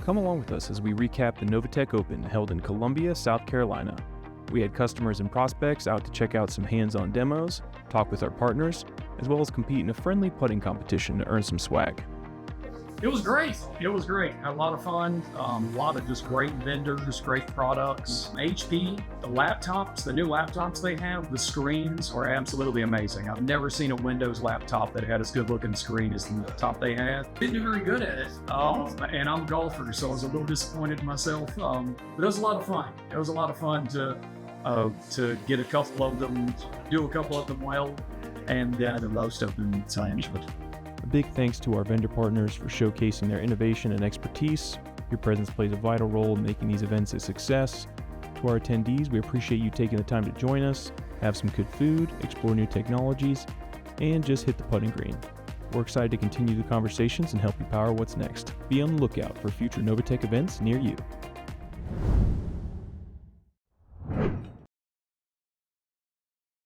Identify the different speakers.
Speaker 1: Come along with us as we recap the Novatech Open held in Columbia, South Carolina. We had customers and prospects out to check out some hands-on demos, talk with our partners, as well as compete in a friendly putting competition to earn some swag.
Speaker 2: It was great. It was great. Had a lot of fun. A lot of just great vendors, great products. HP, the laptops, the new laptops they have, the screens are absolutely amazing. I've never seen a Windows laptop that had as good looking screen as the laptop they had. Didn't do very good at it. And I'm a golfer, so I was a little disappointed in myself. But it was a lot of fun. It was a lot of fun to get a couple of them, do a couple of them well, and the most of them I enjoyed.
Speaker 1: A big thanks to our vendor partners for showcasing their innovation and expertise. Your presence plays a vital role in making these events a success. To our attendees, we appreciate you taking the time to join us, have some good food, explore new technologies, and just hit the putting green. We're excited to continue the conversations and help you power what's next. Be on the lookout for future Novatech events near you.